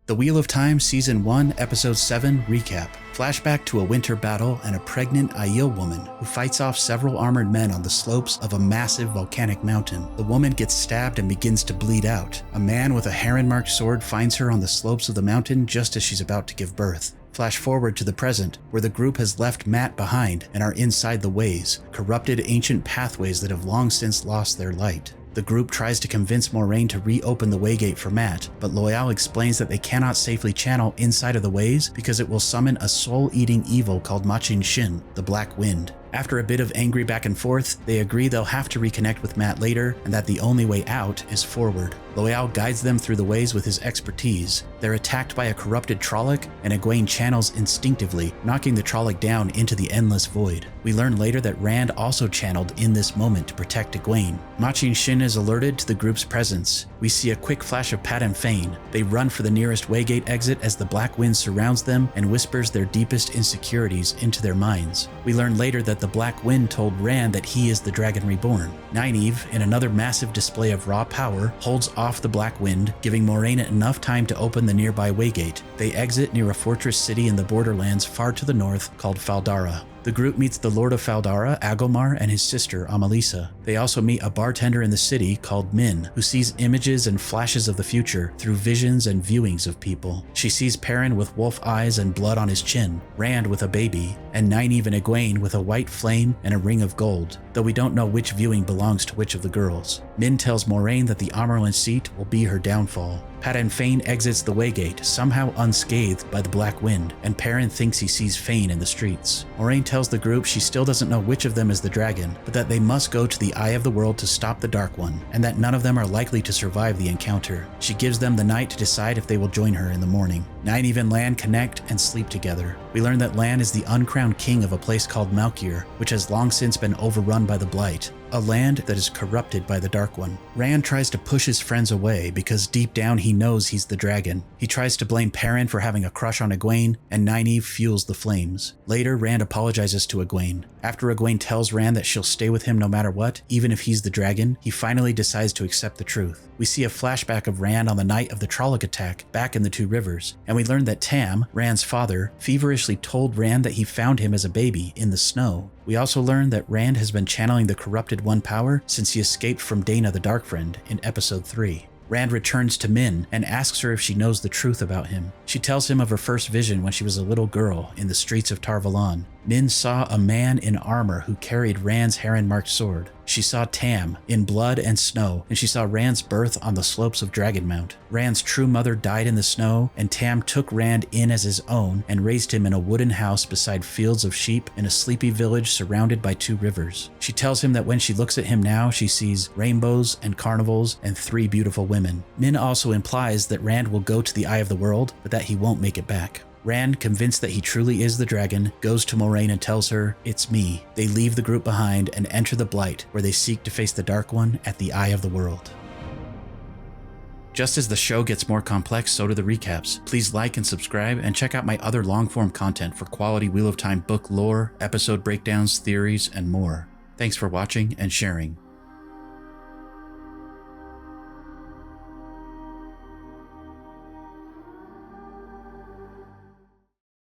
The Wheel of Time Season 1, Episode 7 Recap. Flashback to a winter battle and a pregnant Aiel woman who fights off several armored men on the slopes of a massive volcanic mountain. The woman gets stabbed and begins to bleed out. A man with a heron-marked sword finds her on the slopes of the mountain just as she's about to give birth. Flash forward to the present, where the group has left Matt behind and are inside the ways, corrupted ancient pathways that have long since lost their light. The group tries to convince Moraine to reopen the Waygate for Matt, but Loial explains that they cannot safely channel inside of the ways because it will summon a soul-eating evil called Machin Shin, the Black Wind. After a bit of angry back and forth, they agree they'll have to reconnect with Matt later and that the only way out is forward. Loial guides them through the ways with his expertise. They're attacked by a corrupted Trolloc, and Egwene channels instinctively, knocking the Trolloc down into the endless void. We learn later that Rand also channeled in this moment to protect Egwene. Machin Shin is alerted to the group's presence. We see a quick flash of Pat and Fane. They run for the nearest Waygate exit as the Black Wind surrounds them and whispers their deepest insecurities into their minds. We learn later that the Black Wind told Rand that he is the Dragon Reborn. Nynaeve, in another massive display of raw power, holds off the Black Wind, giving Moraine enough time to open the nearby Waygate. They exit near a fortress city in the borderlands far to the north called Faldara. The group meets the Lord of Faldara, Agomar, and his sister, Amalisa. They also meet a bartender in the city called Min, who sees images and flashes of the future through visions and viewings of people. She sees Perrin with wolf eyes and blood on his chin, Rand with a baby, and Nynaeve and Egwene with a white flame and a ring of gold, though we don't know which viewing belongs to which of the girls. Min tells Moraine that the Amaryllis seat will be her downfall. Pat and Fane exits the Waygate, somehow unscathed by the Black Wind, and Perrin thinks he sees Fane in the streets. Moraine tells the group she still doesn't know which of them is the dragon, but that they must go to the Eye of the World to stop the Dark One, and that none of them are likely to survive the encounter. She gives them the night to decide if they will join her in the morning. Nynaeve and Lan connect and sleep together. We learn that Lan is the uncrowned king of a place called Malkir, which has long since been overrun by the Blight, a land that is corrupted by the Dark One. Rand tries to push his friends away because deep down he knows he's the dragon. He tries to blame Perrin for having a crush on Egwene, and Nynaeve fuels the flames. Later, Rand apologizes to Egwene. After Egwene tells Rand that she'll stay with him no matter what, even if he's the dragon, he finally decides to accept the truth. We see a flashback of Rand on the night of the Trolloc attack back in the Two Rivers, and we learn that Tam, Rand's father, feverishly told Rand that he found him as a baby in the snow. We also learn that Rand has been channeling the Corrupted One power since he escaped from Dana the Darkfriend in Episode 3. Rand returns to Min and asks her if she knows the truth about him. She tells him of her first vision when she was a little girl in the streets of Tar Valon. Min saw a man in armor who carried Rand's heron-marked sword. She saw Tam in blood and snow, and she saw Rand's birth on the slopes of Dragonmount. Rand's true mother died in the snow, and Tam took Rand in as his own and raised him in a wooden house beside fields of sheep in a sleepy village surrounded by two rivers. She tells him that when she looks at him now, she sees rainbows and carnivals and 3 beautiful women. Min also implies that Rand will go to the Eye of the World, but that he won't make it back. Rand, convinced that he truly is the dragon, goes to Moraine and tells her, "It's me." They leave the group behind and enter the Blight, where they seek to face the Dark One at the Eye of the World. Just as the show gets more complex, so do the recaps. Please like and subscribe, and check out my other long-form content for quality Wheel of Time book lore, episode breakdowns, theories, and more. Thanks for watching and sharing.